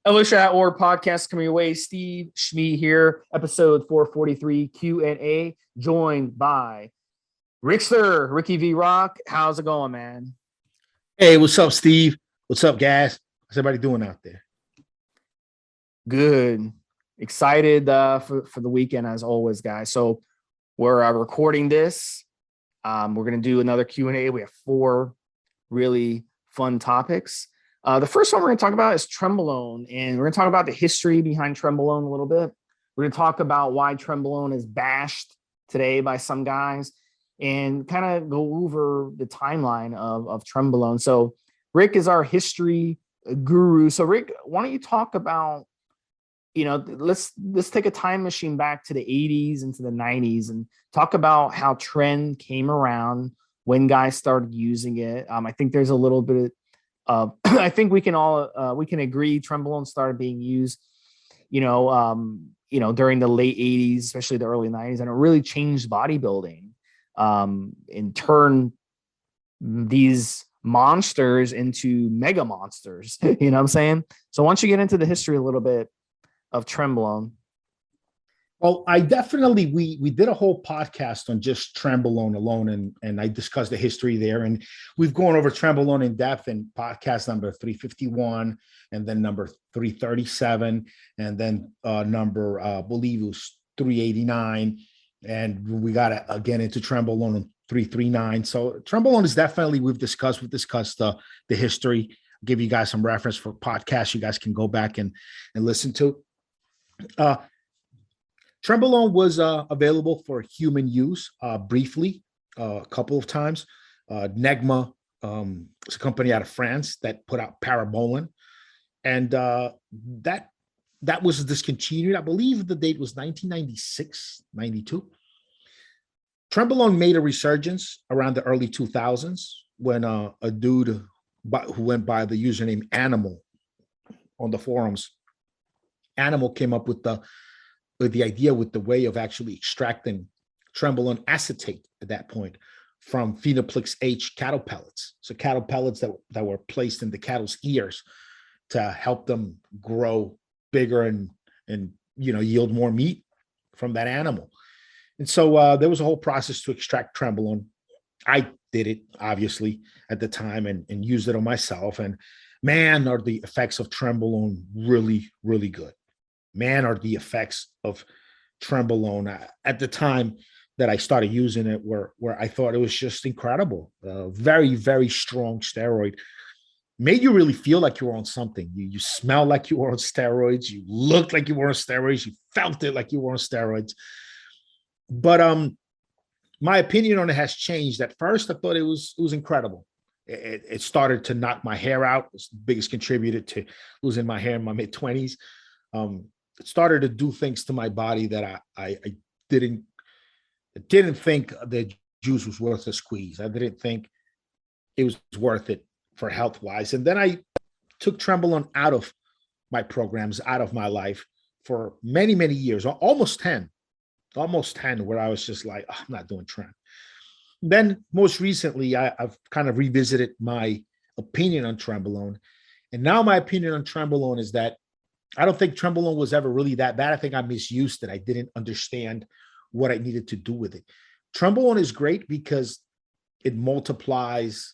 Evolutionary podcast coming your way. Stevesmi here, episode 443 Q&A, joined by RickyV Rock. How's it going, man? Hey, what's up, Steve? What's up, guys? How's everybody doing out there? Good. Excited for the weekend as always, guys. So we're recording this. We're going to do another Q&A. We have 4 really fun topics. The first one we're going to talk about is Trenbolone, and we're going to talk about the history behind Trenbolone a little bit. We're going to talk about why Trenbolone is bashed today by some guys and kind of go over the timeline of Trenbolone. So Rick is our history guru. So Rick, why don't you talk about, let's take a time machine back to the 80s into the 90s and talk about how tren came around, when guys started using it. I think there's a little bit I think we can agree Trenbolone started being used, during the late 80s, especially the early 90s, and it really changed bodybuilding. In turn, these monsters into mega monsters. You know what I'm saying? So why don't you get into the history a little bit of Trenbolone? Well, I definitely, we did a whole podcast on just Trenbolone alone, and I discussed the history there, and we've gone over Trenbolone in depth in podcast number 351, and then number 337, and then number, I believe it was 389, and we got to again into Trenbolone in 339. So Trenbolone is definitely, we've discussed the history. I'll give you guys some reference for podcasts you guys can go back and listen to. Trenbolone was available for human use briefly, a couple of times. Negma is a company out of France that put out Parabolin, and that was discontinued. I believe the date was 1996, 92. Trenbolone made a resurgence around the early 2000s when a dude who went by the username Animal on the forums, Animal came up with the idea, with the way of actually extracting Trenbolone acetate at that point from Phenoplex H cattle pellets. So cattle pellets that were placed in the cattle's ears to help them grow bigger and yield more meat from that animal. And so there was a whole process to extract Trenbolone. I did it, obviously, at the time and used it on myself. And man, are the effects of Trenbolone really, really good. Man, are the effects of Trenbolone at the time that I started using it where I thought it was just incredible. Very, very strong steroid. Made you really feel like you were on something. You smell like you were on steroids. You looked like you were on steroids. You felt it like you were on steroids. But my opinion on it has changed. At first, I thought it was incredible. It started to knock my hair out. It's the biggest contributor to losing my hair in my mid-20s. It started to do things to my body that I didn't think the juice was worth a squeeze. I didn't think it was worth it for health-wise. And then I took Trenbolone out of my programs, out of my life for many, many years, almost 10, where I was just like, oh, I'm not doing tren. Then most recently, I've kind of revisited my opinion on Trenbolone. And now my opinion on Trenbolone is that I don't think Trenbolone was ever really that bad. I think I misused it. I didn't understand what I needed to do with it. Trenbolone is great because it multiplies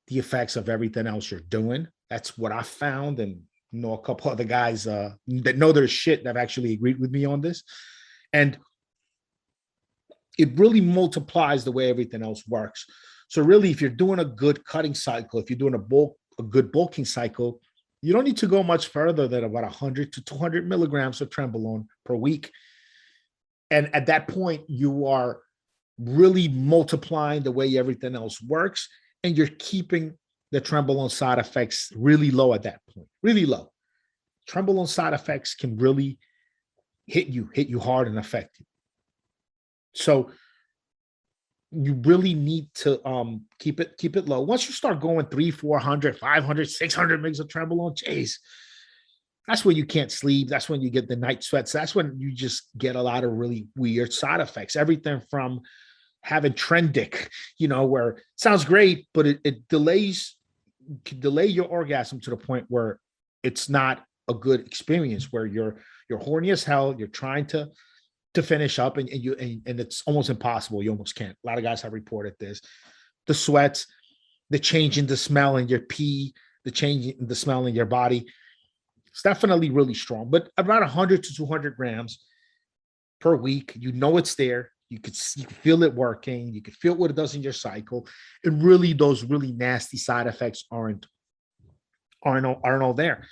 the effects of everything else you're doing. That's what I found, and a couple other guys that know their shit that have actually agreed with me on this. And it really multiplies the way everything else works. So really, if you're doing a good cutting cycle, if you're doing a good bulking cycle, you don't need to go much further than about 100 to 200 milligrams of Trenbolone per week. And at that point, you are really multiplying the way everything else works, and you're keeping the Trenbolone side effects really low at that point, really low. Trenbolone side effects can really hit you hard and affect you. So you really need to keep it low. Once you start going 300, 400, 500, 600 mgs of Trenbolone, geez, that's when you can't sleep. That's when you get the night sweats. That's when you just get a lot of really weird side effects. Everything from having trendic, where it sounds great, but it can delay your orgasm to the point where it's not a good experience where you're horny as hell, you're trying to finish up, and it's almost impossible. You almost can't. A lot of guys have reported this. The sweats, the change in the smell in your pee, the change in the smell in your body. It's definitely really strong, but about 100 to 200 grams per week. You know it's there. You can feel it working. You can feel what it does in your cycle. And really, those really nasty side effects aren't all there.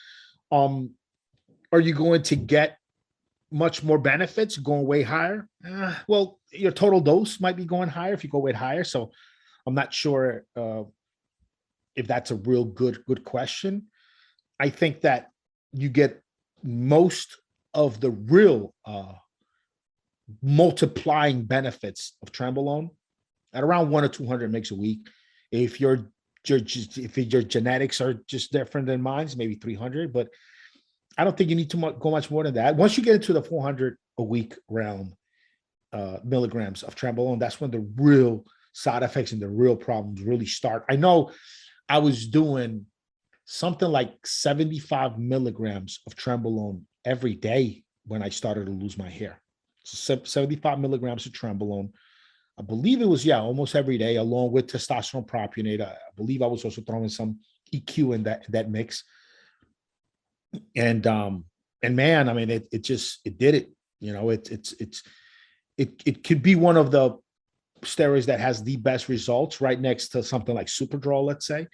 Are you going to get much more benefits going way higher? Well, your total dose might be going higher if you go way higher. So I'm not sure if that's a real good question. I think that you get most of the real multiplying benefits of Trenbolone at around 1 or 200 mg a week. If your genetics are just different than mine, it's maybe 300, but I don't think you need to go much more than that. Once you get into the 400 a week realm, milligrams of Trenbolone, that's when the real side effects and the real problems really start. I know I was doing something like 75 milligrams of Trenbolone every day when I started to lose my hair. So 75 milligrams of Trenbolone. I believe it was, almost every day, along with testosterone propionate. I believe I was also throwing some EQ in that mix. And man, I mean, it did it. You know, it could be one of the steroids that has the best results, right next to something like Superdrol, let's say.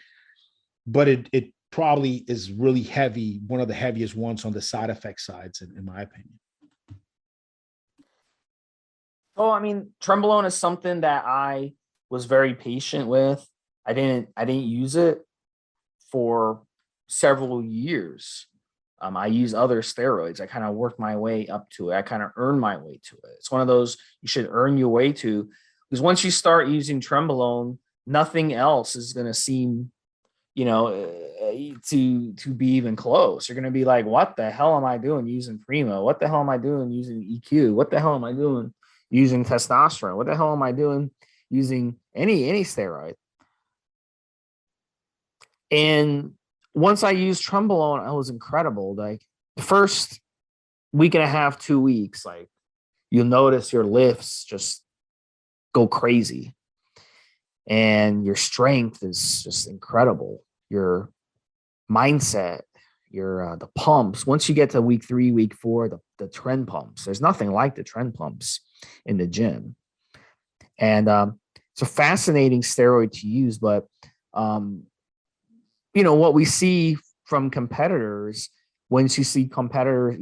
But it probably is really heavy, one of the heaviest ones on the side effect sides, in my opinion. So, I mean, Trenbolone is something that I was very patient with. I didn't use it for several years. I use other steroids. I kind of worked my way up to it. I kind of earned my way to it. It's one of those you should earn your way to, because once you start using Trenbolone, nothing else is going to seem, to be even close. You're going to be like, what the hell am I doing using Primo? What the hell am I doing using EQ? What the hell am I doing using testosterone? What the hell am I doing using any steroid? And once I used Trenbolone, it was incredible. Like the first week and a half, 2 weeks, like you'll notice your lifts just go crazy. And your strength is just incredible. Your mindset, your the pumps. Once you get to week 3, week 4, the tren pumps. There's nothing like the tren pumps in the gym. And it's a fascinating steroid to use, but what we see from competitors, once you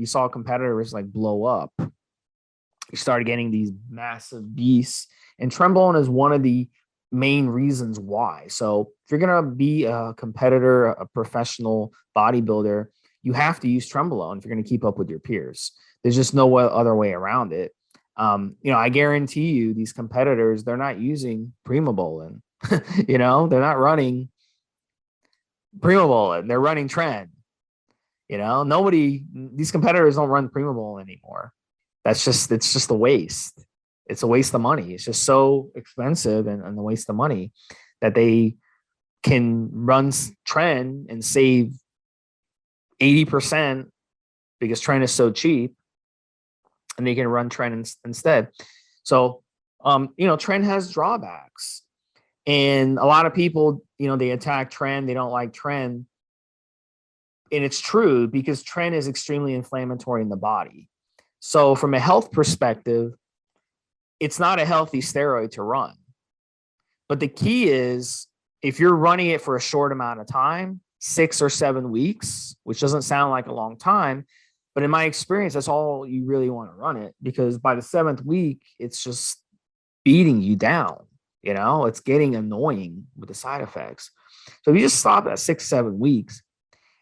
saw competitors like blow up, you started getting these massive beasts. And Trenbolone is one of the main reasons why. So if you're going to be a competitor, a professional bodybuilder, you have to use Trenbolone if you're going to keep up with your peers. There's just no other way around it. I guarantee you these competitors, they're not using Primobolan. They're not running Primobolan, they're running tren. These competitors don't run Primobolan anymore. It's just a waste. It's a waste of money. It's just so expensive and a waste of money that they can run tren and save 80% because tren is so cheap, and they can run tren instead. So, tren has drawbacks. And a lot of people, they attack tren. They don't like tren. And it's true because tren is extremely inflammatory in the body. So from a health perspective, it's not a healthy steroid to run. But the key is if you're running it for a short amount of time, 6 or 7 weeks, which doesn't sound like a long time, but in my experience, that's all you really want to run it, because by the 7th week, it's just beating you down. It's getting annoying with the side effects. So if you just stop at 6, 7 weeks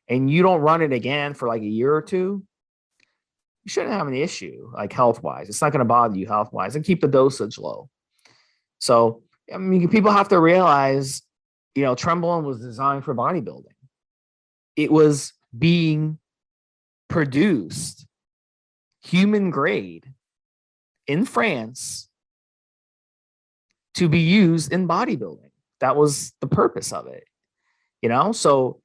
and you don't run it again for like a year or two, you shouldn't have an issue, like health-wise. It's not going to bother you health-wise, and keep the dosage low. So, people have to realize, Trenbolone was designed for bodybuilding. It was being produced human grade in France to be used in bodybuilding. That was the purpose of it. So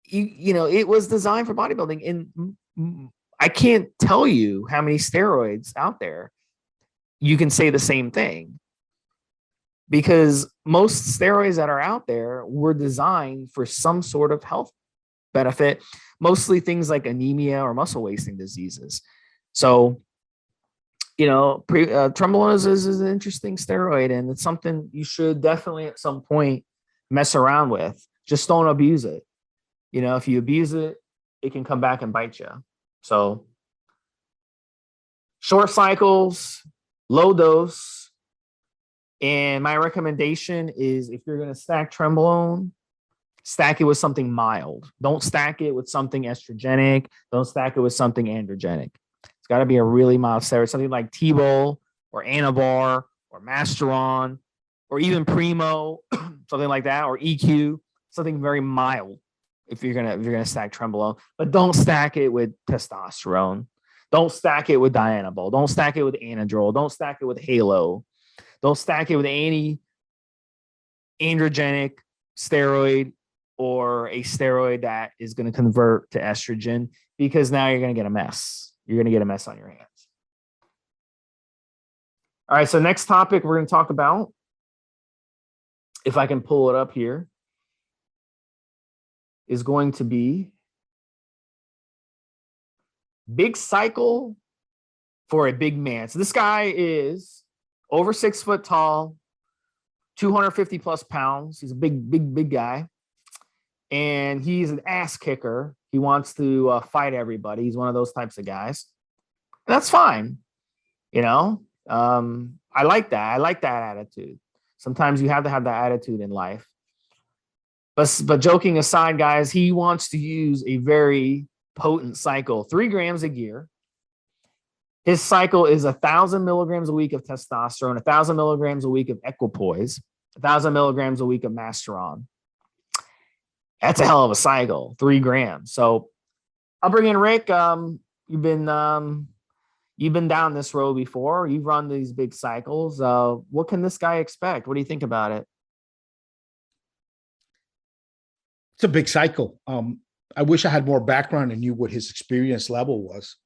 it was designed for bodybuilding. And I can't tell you how many steroids out there you can say the same thing, because most steroids that are out there were designed for some sort of health benefit, mostly things like anemia or muscle wasting diseases. So, Trenbolone is an interesting steroid, and it's something you should definitely at some point mess around with. Just don't abuse it. If you abuse it, it can come back and bite you. So short cycles, low dose. And my recommendation is, if you're going to stack Trenbolone, stack it with something mild. Don't stack it with something estrogenic. Don't stack it with something androgenic. It's got to be a really mild steroid, something like T-Bol or Anavar or Masteron or even Primo, something like that, or EQ, something very mild if you're gonna stack Trenbolone. But don't stack it with testosterone. Don't stack it with Dianabol. Don't stack it with Anadrol. Don't stack it with Halo. Don't stack it with any androgenic steroid or a steroid that is going to convert to estrogen, because now you're going to get a mess. You're going to get a mess on your hands. All right, so next topic we're going to talk about, if I can pull it up here, is going to be big cycle for a big man. So this guy is over 6 foot tall, 250 plus pounds. He's a big guy. And he's an ass kicker. He wants to fight everybody. He's one of those types of guys. And that's fine. I like that. I like that attitude. Sometimes you have to have that attitude in life. But joking aside, guys, he wants to use a very potent cycle, 3 grams a year. His cycle is 1,000 milligrams a week of testosterone, 1,000 milligrams a week of equipoise, 1,000 milligrams a week of Masteron. That's a hell of a cycle, 3 grams. So I'll bring in Rick. You've been down this road before. You've run these big cycles. What can this guy expect? What do you think about it? It's a big cycle. I wish I had more background and knew what his experience level was.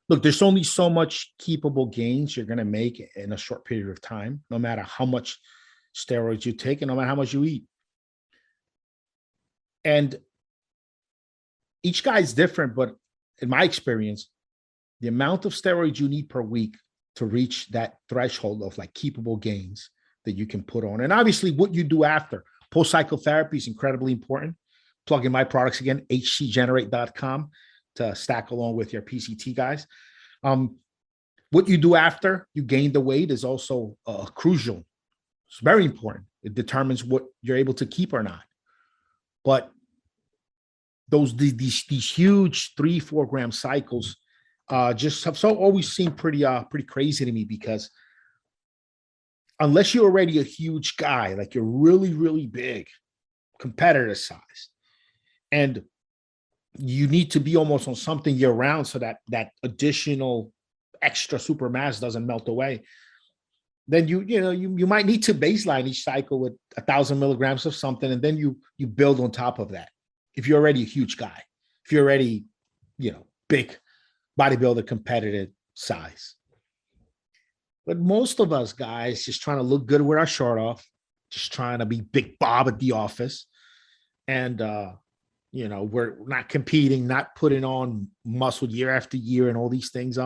Look, there's only so much keepable gains you're going to make in a short period of time, no matter how much steroids you take and no matter how much you eat. And each guy's different, but in my experience, the amount of steroids you need per week to reach that threshold of like keepable gains that you can put on. And obviously what you do after post-cycle therapy is incredibly important. Plug in my products again, hcgenerate.com, to stack along with your PCT guys. What you do after you gain the weight is also crucial. It's very important. It determines what you're able to keep or not. But these huge 3-4 gram cycles just have always seemed pretty crazy to me, because unless you're already a huge guy, like you're really big, competitor size, and you need to be almost on something year round so that that additional extra super mass doesn't melt away, then you might need to baseline each cycle with 1,000 milligrams of something, and then you build on top of that. If you're already a huge guy, if you're already big bodybuilder competitive size. But most of us guys just trying to look good with our shirt off, just trying to be Big Bob at the office, and we're not competing, not putting on muscle year after year and all these things.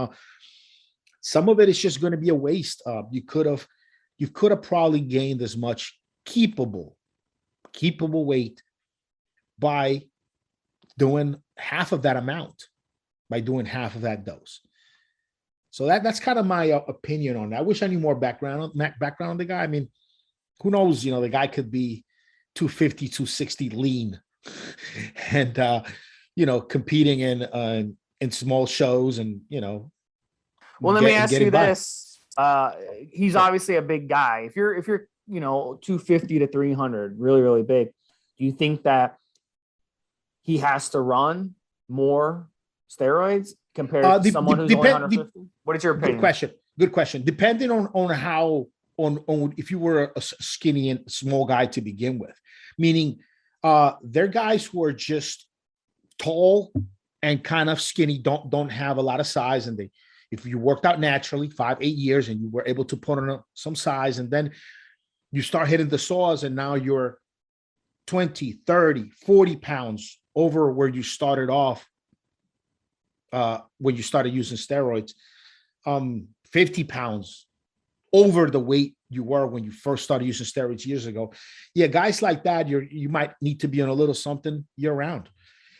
Some of it is just going to be a waste. You could have probably gained as much keepable weight by doing half of that amount, by doing half of that dose. So that's kind of my opinion on that. I wish I knew more background on the guy. I mean, who knows? The guy could be 250, 260 lean, and competing in small shows, and Well, let me ask you this: he's obviously a big guy. If you're 250 to 300, really big, do you think that he has to run more steroids compared to someone who's only 150? What is your opinion? Good question. Depending on how, on if you were a skinny and small guy to begin with, meaning They're guys who are just tall and kind of skinny, don't have a lot of size. And if you worked out naturally 5-8 years and you were able to put on some size, and then you start hitting the saws and now you're 20, 30, 40 pounds over where you started off when you started using steroids, 50 pounds over the weight you were when you first started using steroids years ago. Yeah, guys like that, you might need to be on a little something year round.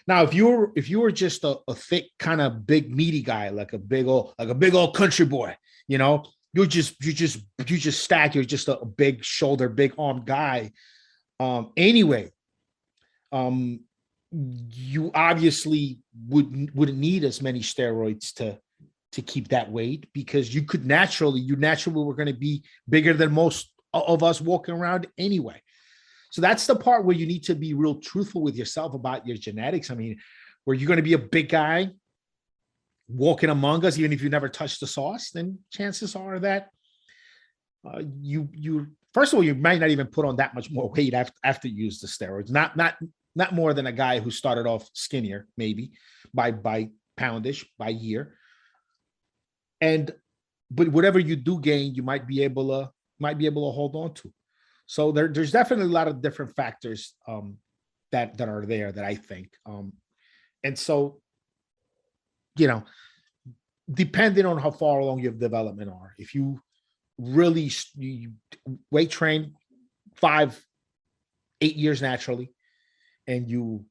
Now, if you were just a thick, kind of big, meaty guy, like a big old country boy, you just stack. You're just a big shoulder, big armed guy. Anyway, you obviously wouldn't need as many steroids to keep that weight, because you naturally were going to be bigger than most of us walking around anyway. So that's the part where you need to be real truthful with yourself about your genetics. I mean, were you going to be a big guy walking among us, even if you never touched the sauce, then chances are that you first of all, you might not even put on that much more weight after you use the steroids. Not more than a guy who started off skinnier, maybe by poundish, by year. But whatever you do gain, you might be able to hold on to. So there's definitely a lot of different factors that are there that I think. And so, depending on how far along your development are, if you really weight train 5-8 years naturally, and you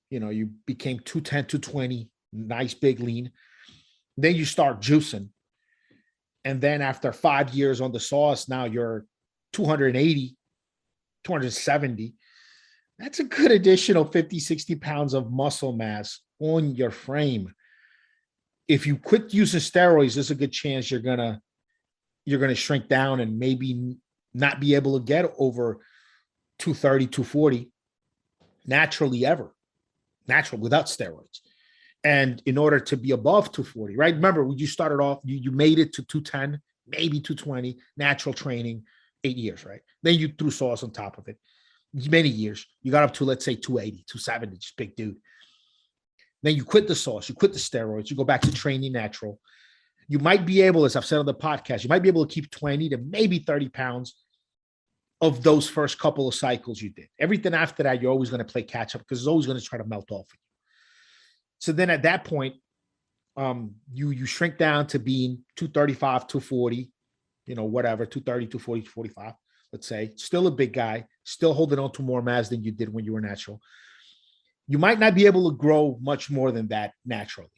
became 210, 220, nice, big, lean, then you start juicing. And then after 5 years on the sauce, now you're 280, 270. That's a good additional 50, 60 pounds of muscle mass on your frame. If you quit using steroids, there's a good chance you're gonna shrink down and maybe not be able to get over 230, 240 naturally ever, natural without steroids. And in order to be above 240, right? Remember, when you started off, you made it to 210, maybe 220, natural training, 8 years, right? Then you threw sauce on top of it. Many years. You got up to, let's say, 280, 270, just big dude. Then you quit the sauce, you quit the steroids, you go back to training natural. You might be able, as I've said on the podcast, you might be able to keep 20 to maybe 30 pounds of those first couple of cycles you did. Everything after that, you're always going to play catch up because it's always going to try to melt off of you. So then at that point, you shrink down to being 235, 240, whatever, 230, 240, 245, let's say. Still a big guy, still holding on to more mass than you did when you were natural. You might not be able to grow much more than that naturally.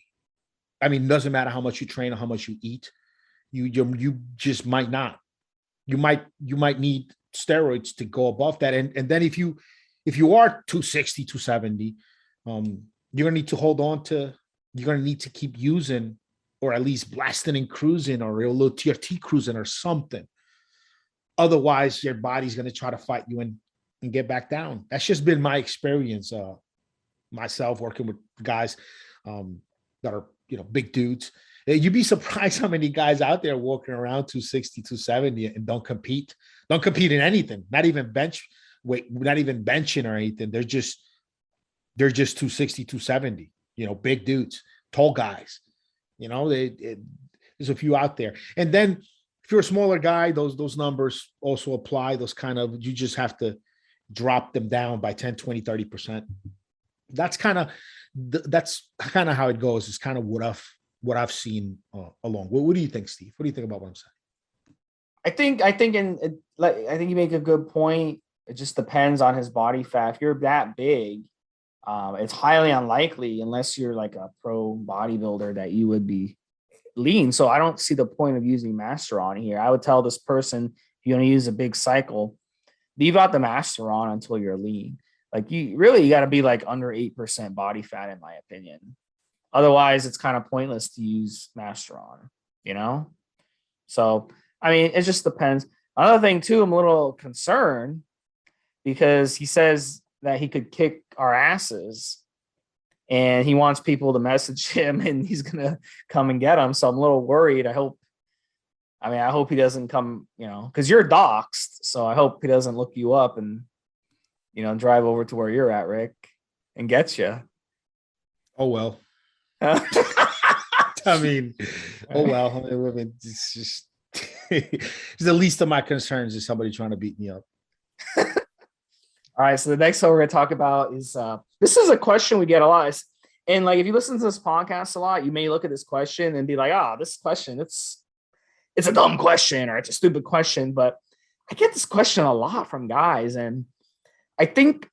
I mean, it doesn't matter how much you train or how much you eat. You just might not. You might need steroids to go above that. And then if you are 260, 270, you're going to need to hold on to, you're going to need to keep using, or at least blasting and cruising, or a little TRT cruising or something. Otherwise, your body's going to try to fight you and get back down. That's just been my experience, myself working with guys that are, big dudes. You'd be surprised how many guys out there walking around 260, 270 and don't compete in anything, not even bench weight, not even benching or anything. They're just 260, 270, big dudes, tall guys, there's a few out there. And then if you're a smaller guy, those numbers also apply. You just have to drop them down by 10, 20, 30%. That's kind of how it goes. It's kind of what I've seen along. What do you think, Steve? What do you think about what I'm saying? I think you make a good point. It just depends on his body fat. If you're that big, it's highly unlikely, unless you're like a pro bodybuilder, that you would be lean. So I don't see the point of using Masteron here. I would tell this person, if you're going to use a big cycle, leave out the Masteron until you're lean. Like you got to be like under 8% body fat, in my opinion. Otherwise, it's kind of pointless to use Masteron, So, I mean, it just depends. Another thing too, I'm a little concerned because he says that he could kick our asses and he wants people to message him and he's going to come and get them. So I'm a little worried. I hope he doesn't come, because you're doxxed. So I hope he doesn't look you up and, drive over to where you're at, Rick, and get you. Oh, well. I mean, oh, well. I mean, it's just it's the least of my concerns is somebody trying to beat me up. All right. So the next one we're going to talk about is this is a question we get a lot. And like, if you listen to this podcast a lot, you may look at this question and be like, this question, it's a dumb question or it's a stupid question. But I get this question a lot from guys. And I think,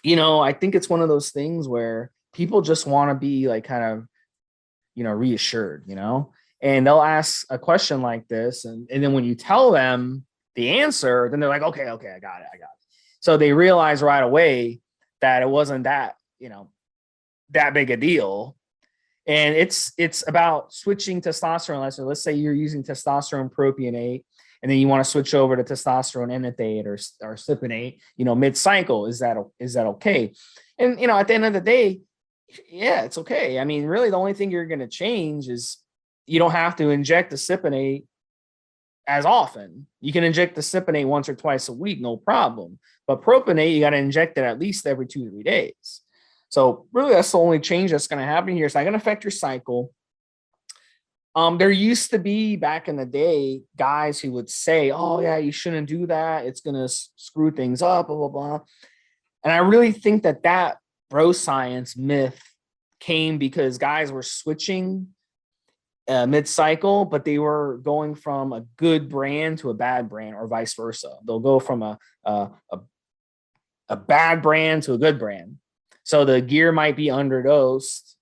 it's one of those things where people just want to be like kind of, reassured, and they'll ask a question like this. And then when you tell them the answer, then they're like, okay, I got it. So they realize right away that it wasn't that, that big a deal. And it's about switching testosterone. So let's say you're using testosterone propionate, and then you want to switch over to testosterone enanthate or cypionate, mid-cycle. Is that okay? And, at the end of the day, yeah, it's okay. I mean, really, the only thing you're going to change is you don't have to inject the cypionate as often. You can inject the cypionate once or twice a week, no problem. But propionate, you got to inject it at least every 2 to 3 days. So really, that's the only change that's going to happen here. It's not going to affect your cycle. There used to be back in the day guys who would say, oh yeah, you shouldn't do that. It's going to screw things up, blah, blah, blah. And I really think that bro science myth came because guys were switching mid-cycle, but they were going from a good brand to a bad brand or vice versa. They'll go from a bad brand to a good brand. So the gear might be underdosed,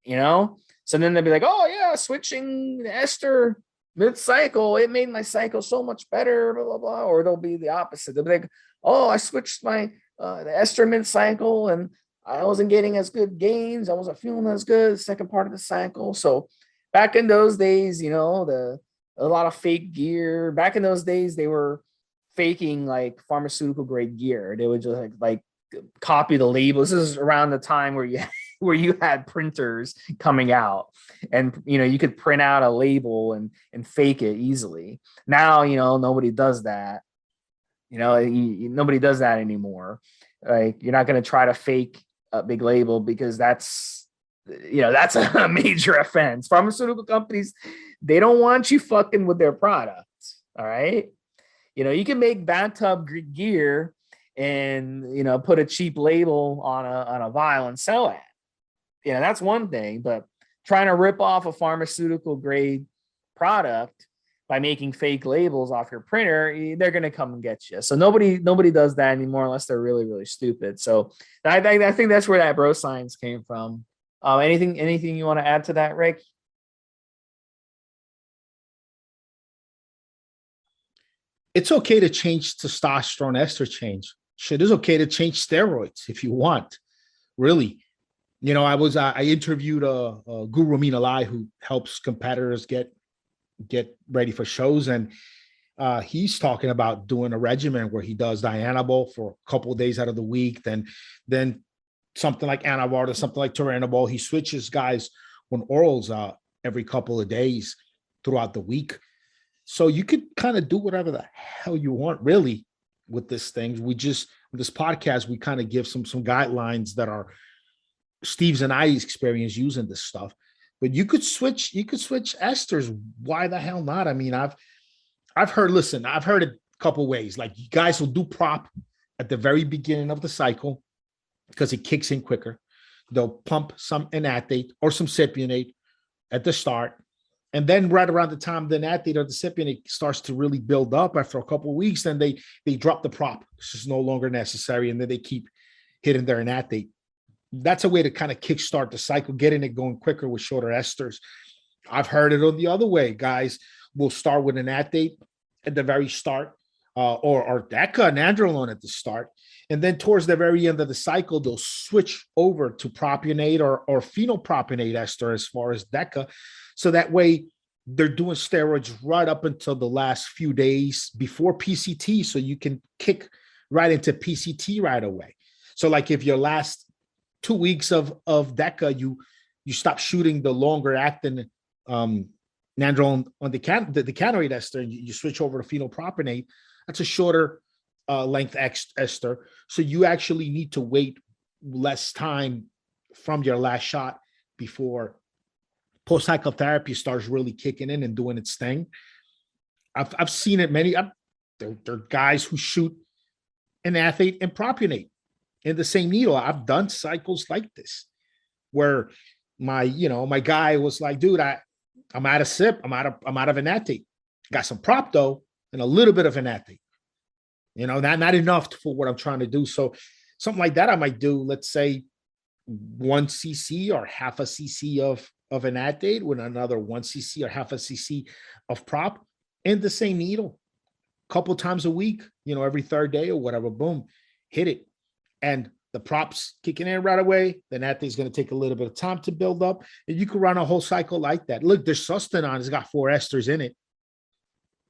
So then they'll be like, oh yeah, switching the ester mid-cycle, it made my cycle so much better, blah, blah, blah. Or they'll be the opposite. They'll be like, oh, I switched my the ester mid-cycle and I wasn't getting as good gains. I wasn't feeling as good the second part of the cycle. So back in those days, a lot of fake gear. Back in those days, they were faking like pharmaceutical grade gear. They would just like copy the labels. This is around the time where you had printers coming out, and you could print out a label and fake it easily. Now nobody does that. Nobody does that anymore. Like, you're not going to try to fake a big label because that's a major offense. Pharmaceutical companies, they don't want you fucking with their products. All right. You can make bathtub gear and, put a cheap label on a vial and sell it. That's one thing, but trying to rip off a pharmaceutical grade product by making fake labels off your printer, they're going to come and get you. So nobody does that anymore unless they're really, really stupid. So I think that's where that bro science came from. Anything you want to add to that, Rick? It's okay to change testosterone ester change. Shit, it's okay to change steroids if you want. Really. I interviewed Guru Minalai, who helps competitors get ready for shows, and he's talking about doing a regimen where he does dianabol for a couple of days out of the week, then something like Anavar or something like Turinabol. He switches guys on orals every couple of days throughout the week. So you could kind of do whatever the hell you want, really, with this thing. With this podcast, we kind of give some guidelines that are Steve's and I's experience using this stuff. But you could switch esters. Why the hell not? I mean, I've heard it a couple ways. Like, you guys will do prop at the very beginning of the cycle because it kicks in quicker. They'll pump some enanthate or some cypionate at the start. And then right around the time the enanthate or the cypionate starts to really build up after a couple of weeks, then they drop the prop. It's just no longer necessary. And then they keep hitting their enanthate. That's a way to kind of kickstart the cycle, getting it going quicker with shorter esters. I've heard it on the other way. Guys will start with an enanthate at the very start, or DECA and Androlone at the start. And then towards the very end of the cycle, they'll switch over to propionate or phenylpropionate ester as far as DECA. So that way they're doing steroids right up until the last few days before PCT. So you can kick right into PCT right away. So like if your last 2 weeks of DECA, you stop shooting the longer acting nandrolone on the decanoate ester, and you switch over to phenylpropionate. That's a shorter length ester. So you actually need to wait less time from your last shot before post-cycle therapy starts really kicking in and doing its thing. I've seen it there are guys who shoot an athlete and propionate in the same needle. I've done cycles like this where my guy was like, dude, I'm out of sip. I'm out of an athlete. Got some prop though, and a little bit of an athlete. Not enough for what I'm trying to do. So something like that I might do, let's say 1 cc or half a cc of an athlete with another 1 cc or half a cc of prop in the same needle, a couple times a week, every third day or whatever, boom, hit it. And the props kicking in right away. Then athlete's going to take a little bit of time to build up. And you can run a whole cycle like that. Look, there's Sustanon. It's got 4 esters in it.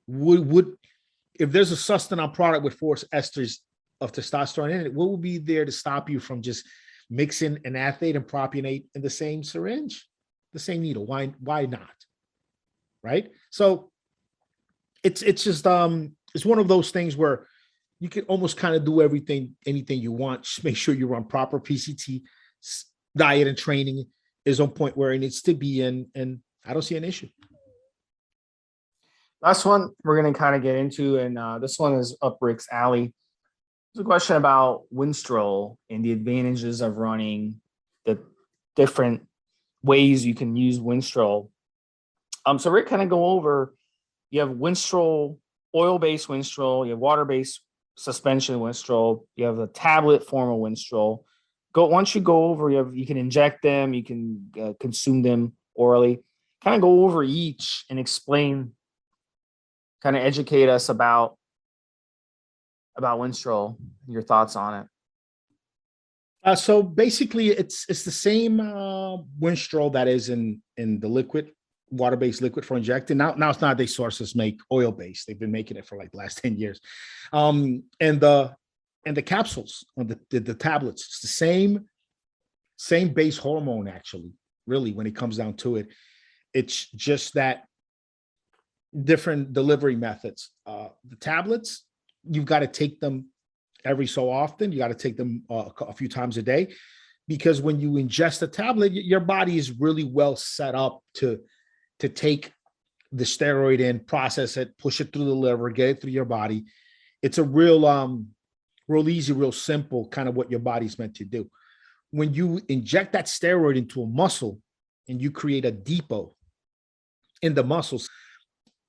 If there's a Sustanon product with 4 esters of testosterone in it, what would be there to stop you from just mixing an athlete and propionate in the same syringe, the same needle? Why not? Right? So it's just it's one of those things where you can almost kind of do anything you want. Just make sure you run proper PCT diet, and training is on point where it needs to be in, and I don't see an issue. Last one we're going to kind of get into, and this one is up Rick's alley. There's a question about Winstrol and the advantages of running, the different ways you can use Winstrol. So Rick kind of go over, you have Winstrol, oil-based Winstrol, you have water-based suspension Winstrol, you have the tablet form of Winstrol. Once you go over, you can inject them, you can consume them orally. Kind of go over each and explain, kind of educate us about Winstrol, your thoughts on it. So basically, it's the same Winstrol that is in the liquid, water-based liquid for injecting. Now it's not. They sources make oil-based. They've been making it for like the last 10 years. And the capsules, or the tablets, it's the same base hormone, actually, really, when it comes down to it. It's just that different delivery methods. The tablets, you've got to take them every so often. You got to take them a few times a day, because when you ingest a tablet, your body is really well set up to take the steroid in, process it, push it through the liver, get it through your body. It's a real easy, real simple kind of what your body's meant to do. When you inject that steroid into a muscle and you create a depot in the muscles,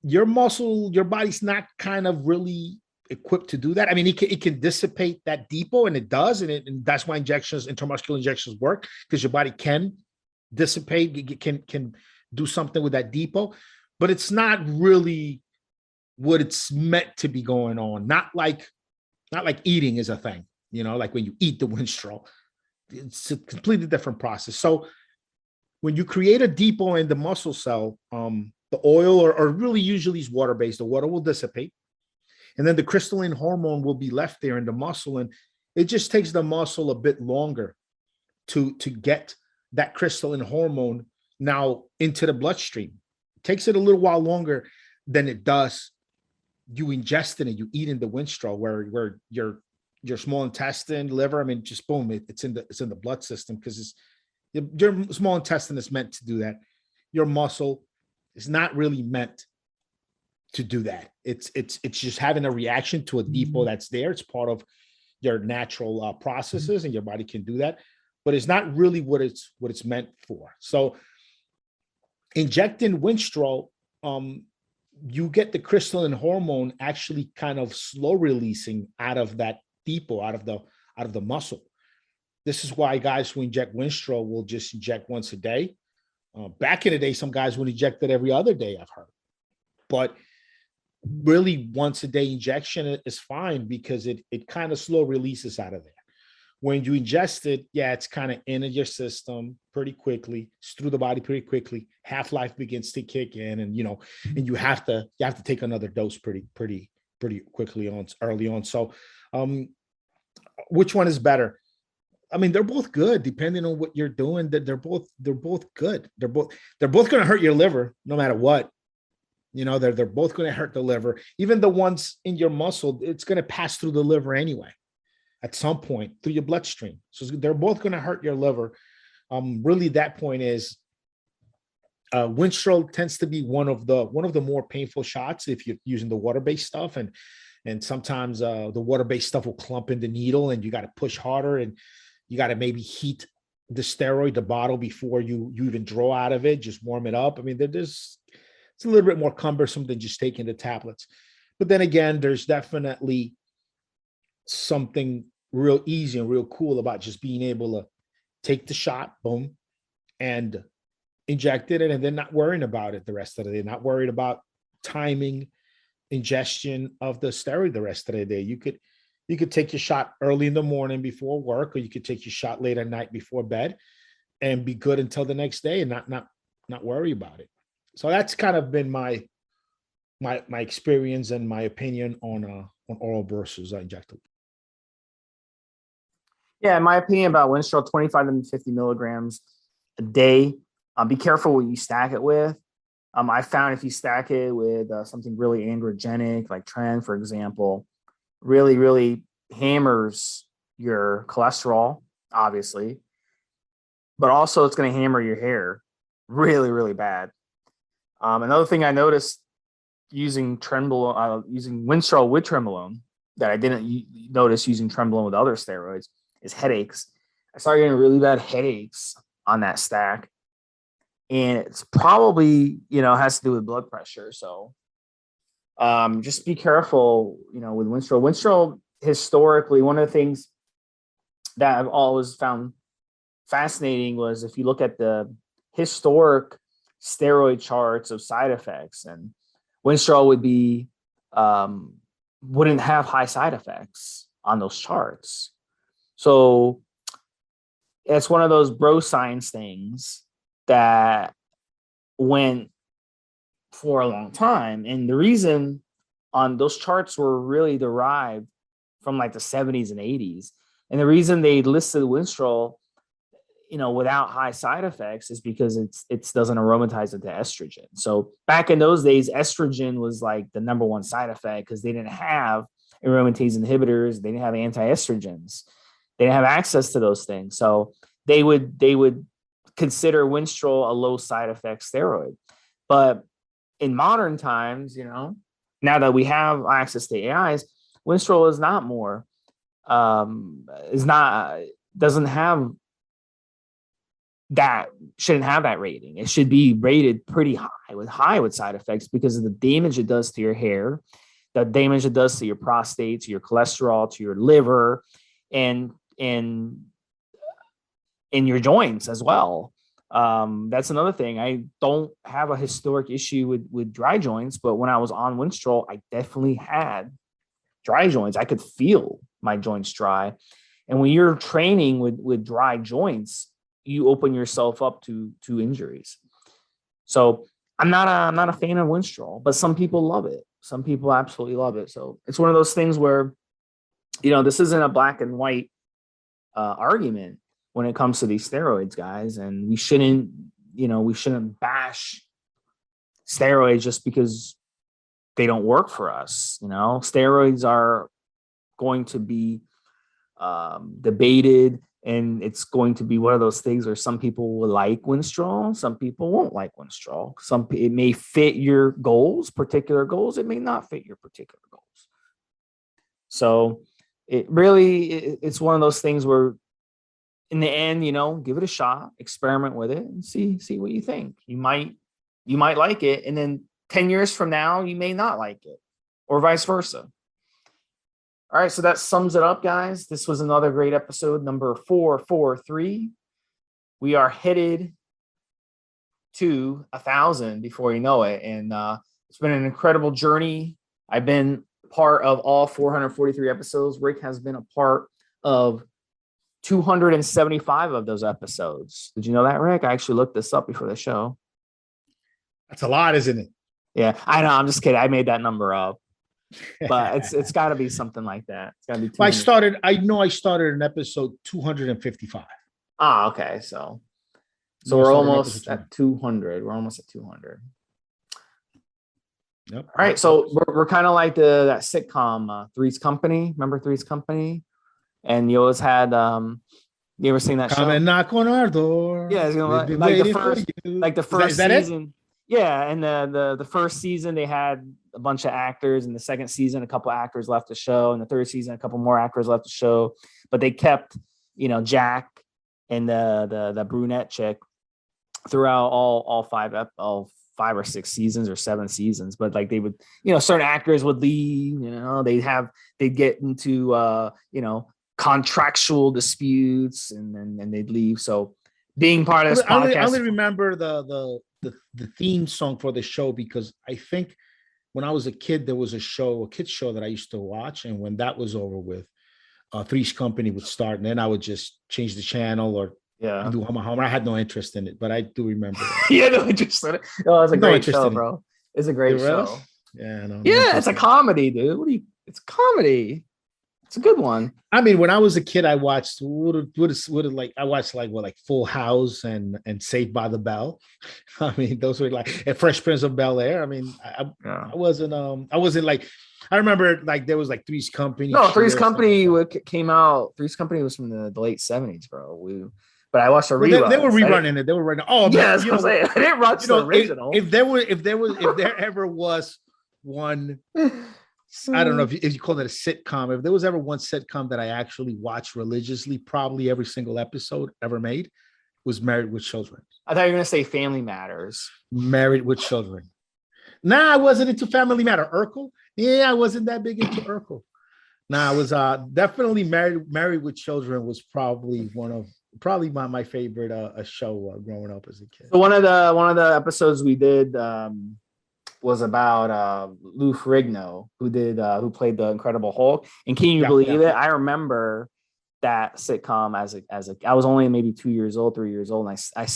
your body's not kind of really equipped to do that. I mean, it can dissipate that depot, and it does, and that's why intramuscular injections work, because your body can dissipate, can do something with that depot, but it's not really what it's meant to be going on. Not like eating is a thing, like when you eat the Winstrol, it's a completely different process. So when you create a depot in the muscle cell, the oil, or really usually is water-based, the water will dissipate, and then the crystalline hormone will be left there in the muscle, and it just takes the muscle a bit longer to get that crystalline hormone now into the bloodstream. It takes it a little while longer than it does you ingest it and you eat in the Winstrol, where your small intestine, liver, I mean, just boom, it's in the blood system, because your small intestine is meant to do that. Your muscle is not really meant to do that. It's just having a reaction to a depot that's there. It's part of your natural processes, and your body can do that, but it's not really what it's meant for. So injecting Winstrol, you get the crystalline hormone actually kind of slow releasing out of that depot, out of the muscle. This is why guys who inject Winstrol will just inject once a day. Back in the day, some guys would inject it every other day, I've heard. But really, once a day injection is fine, because it kind of slow releases out of there. When you ingest it, it's kind of into your system pretty quickly. It's through the body pretty quickly. Half-life begins to kick in, and and you have to take another dose pretty quickly early on. So, which one is better? I mean, they're both good depending on what you're doing. That they're both good. They're both going to hurt your liver no matter what. You know, they're both going to hurt the liver. Even the ones in your muscle, it's going to pass through the liver anyway at some point through your bloodstream. So they're both going to hurt your liver. Really, that point is Winstrol tends to be one of the more painful shots if you're using the water-based stuff, and sometimes the water-based stuff will clump in the needle, and you got to push harder, and you got to maybe heat the steroid, the bottle, before you even draw out of it. Just warm it up. I mean, it's a little bit more cumbersome than just taking the tablets. But then again, there's definitely something real easy and real cool about just being able to take the shot, boom, and inject it, and then not worrying about it the rest of the day, not worried about timing ingestion of the steroid the rest of the day. You could take your shot early in the morning before work, or you could take your shot late at night before bed and be good until the next day and not worry about it. So that's kind of been my experience and my opinion on oral versus injectable. Yeah, in my opinion about Winstrol, 25 to 50 milligrams a day. Be careful what you stack it with. I found if you stack it with something really androgenic, like tren, for example, really, really hammers your cholesterol, obviously, but also it's going to hammer your hair really, really bad. Another thing I noticed using Trenbolone, using Winstrol with Trenbolone, that I didn't notice using Trenbolone with other steroids, is headaches. I started getting really bad headaches on that stack, and it's probably, has to do with blood pressure. So just be careful, with Winstrol. Winstrol, historically, one of the things that I've always found fascinating was if you look at the historic steroid charts of side effects, and Winstrol wouldn't have high side effects on those charts. So it's one of those bro science things that went for a long time. And the reason on those charts were really derived from like the 70s and 80s. And the reason they listed Winstrol, without high side effects, is because it doesn't aromatize into estrogen. So back in those days, estrogen was like the number one side effect because they didn't have aromatase inhibitors, they didn't have anti-estrogens, they didn't have access to those things. So they would consider Winstrol a low side effect steroid. But in modern times, now that we have access to AIs, Winstrol is not more, doesn't have that, shouldn't have that rating. It should be rated pretty high with side effects because of the damage it does to your hair, the damage it does to your prostate, to your cholesterol, to your liver, and in your joints as well. That's another thing. I don't have a historic issue with dry joints, but when I was on Winstrol, I definitely had dry joints. I could feel my joints dry. And when you're training with dry joints, you open yourself up to injuries. So I'm not a fan of Winstrol, but some people love it. Some people absolutely love it. So it's one of those things where, this isn't a black and white argument when it comes to these steroids, guys. And we shouldn't bash steroids just because they don't work for us. Steroids are going to be debated, and it's going to be one of those things where some people will like Winstrol, some people won't like Winstrol. It may fit your particular goals. It may not fit your particular goals. So it's one of those things where, in the end, give it a shot, experiment with it, and see what you think. You might like it, and then 10 years from now, you may not like it, or vice versa. All right, so that sums it up, guys. This was another great episode, number 443. We are headed to 1,000 before you know it, and it's been an incredible journey. I've been part of all 443 episodes. Rick has been a part of 275 of those episodes. Did you know that, Rick? I actually looked this up before the show. That's a lot, isn't it? Yeah, I know. I'm just kidding. I made that number up, but it's got to be something like that. It's got to be. I started in episode 255. Ah, okay. So we're almost at 200. We're almost at 200. Yep. All right, so we're kind of like that sitcom, Three's Company. Remember Three's Company? And you always had you ever seen that Come show? and knock on our door. Yeah, it's We've been like the waiting first, for you. like the Is first that it? season. Yeah, and the first season they had a bunch of actors, and the second season a couple actors left the show, and the third season a couple more actors left the show, but they kept Jack and the brunette chick throughout all five or six seasons or seven seasons. But like they would, certain actors would leave, they'd get into contractual disputes, and then they'd leave. So being part of this podcast, I only remember the theme song for the show because I think when I was a kid there was a kids show that I used to watch, and when that was over with, Three's Company would start, and then I would just change the channel or do Homer. I had no interest in it, but I do remember that. Yeah, no interest in it. No, it's a great show, bro. It's a great show. Yeah, no. Yeah, it's a comedy, dude. It's a comedy. It's a good one. I mean, when I was a kid, I watched Full House and Saved by the Bell. I mean, those were like and Fresh Prince of Bel-Air. I mean, I wasn't like. I remember like there was like Three's Company. No, Three's Company came out. Three's Company was from the late 70s, bro. But I watched the rerun. They were rerunning it. They were running. Oh, yeah, that's what I'm saying. I didn't watch the original. If there ever was one, I don't know if you call it a sitcom. If there was ever one sitcom that I actually watched religiously, probably every single episode ever made, was Married with Children. I thought you were gonna say Family Matters. Married with Children. Nah, I wasn't into Family Matter. Urkel. Yeah, I wasn't that big into Urkel. Nah, I was definitely Married with Children was probably my favorite show growing up as a kid. So one of the episodes we did was about Lou Ferrigno, who played the Incredible Hulk. And can you believe it? I remember that sitcom as I was only maybe 2 years old, 3 years old, and I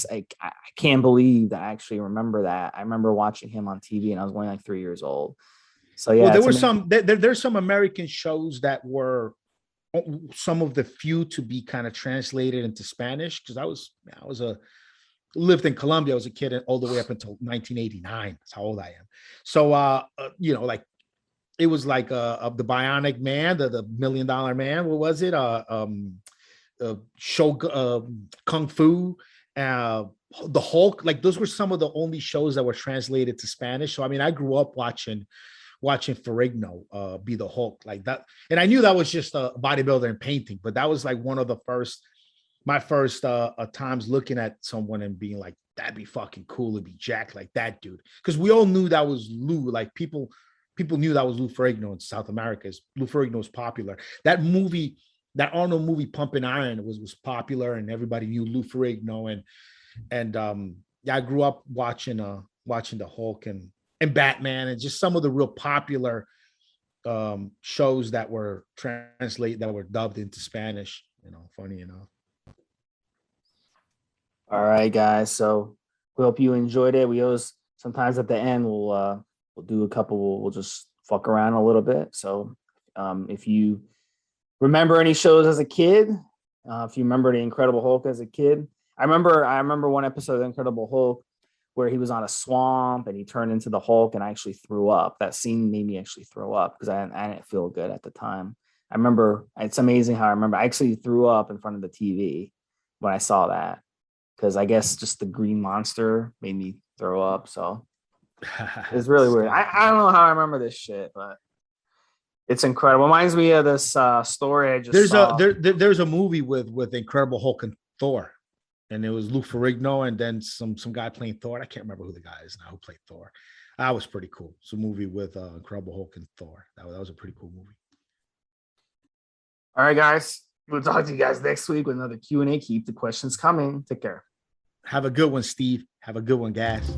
can't believe that I actually remember that. I remember watching him on TV, and I was only like 3 years old. So yeah, well, there's some American shows that were some of the few to be kind of translated into Spanish, because I lived in Colombia. I was a kid all the way up until 1989. That's how old I am. So like it was like the Bionic Man, the $1 Million Man. What was it? Kung Fu, the Hulk. Like those were some of the only shows that were translated to Spanish. So I mean, I grew up watching Ferrigno be the Hulk like that, and I knew that was just a bodybuilder and painting, but that was like one of my first times looking at someone and being like, that'd be fucking cool to be jacked like that dude, because we all knew that was Lou. Like people knew that was Lou Ferrigno in South America. Lou Ferrigno was popular. That Arnold movie Pumping Iron was popular, and everybody knew Lou Ferrigno, and I grew up watching the Hulk and Batman, and just some of the real popular shows that were dubbed into Spanish, funny enough. All right, guys. So we hope you enjoyed it. We always sometimes at the end we'll do a couple. We'll just fuck around a little bit. So if you remember any shows as a kid, if you remember the Incredible Hulk as a kid, I remember one episode of the Incredible Hulk where he was on a swamp and he turned into the Hulk, and I actually threw up. That scene made me actually throw up because I didn't feel good at the time. I remember, it's amazing how I actually threw up in front of the TV when I saw that, because I guess just the green monster made me throw up. So it's really weird. I don't know how I remember this shit, but it's incredible. It reminds me of this story I just saw. There's a movie with Incredible Hulk and Thor. And it was Lou Ferrigno and then some guy playing Thor. I can't remember who the guy is now who played Thor. That was pretty cool. It's a movie with Incredible Hulk and Thor. That was a pretty cool movie. All right, guys. We'll talk to you guys next week with another Q&A. Keep the questions coming. Take care. Have a good one, Steve. Have a good one, guys.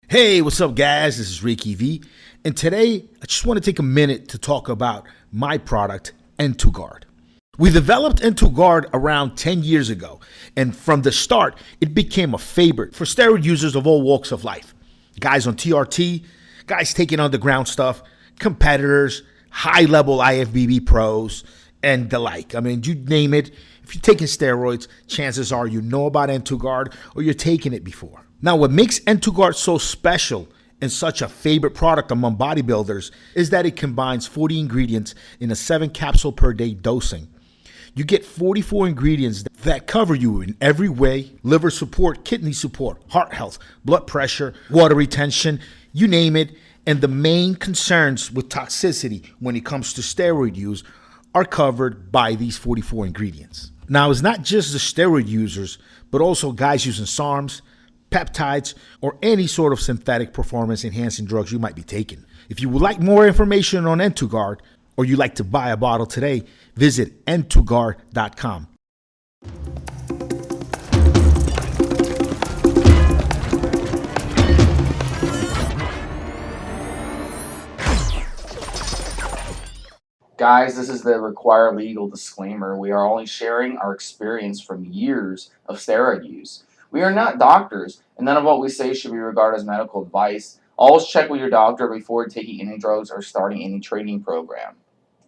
Hey, what's up, guys? This is RickyV, and today I just want to take a minute to talk about my product, N2Guard. We developed N2Guard around 10 years ago, and from the start, it became a favorite for steroid users of all walks of life. Guys on TRT, guys taking underground stuff, competitors, high-level IFBB pros, and the like. I mean, you name it. If you're taking steroids, chances are you know about N2Guard or you're taking it before. Now, what makes N2Guard so special and such a favorite product among bodybuilders is that it combines 40 ingredients in a 7 capsule per day dosing. You get 44 ingredients that cover you in every way: liver support, kidney support, heart health, blood pressure, water retention, you name it. And the main concerns with toxicity when it comes to steroid use are covered by these 44 ingredients. Now, it's not just the steroid users, but also guys using SARMs, peptides, or any sort of synthetic performance enhancing drugs you might be taking. If you would like more information on N2Guard, or you'd like to buy a bottle today, visit n2guard.com. Guys, this is the required legal disclaimer. We are only sharing our experience from years of steroid use. We are not doctors, and none of what we say should be regarded as medical advice. Always check with your doctor before taking any drugs or starting any training program.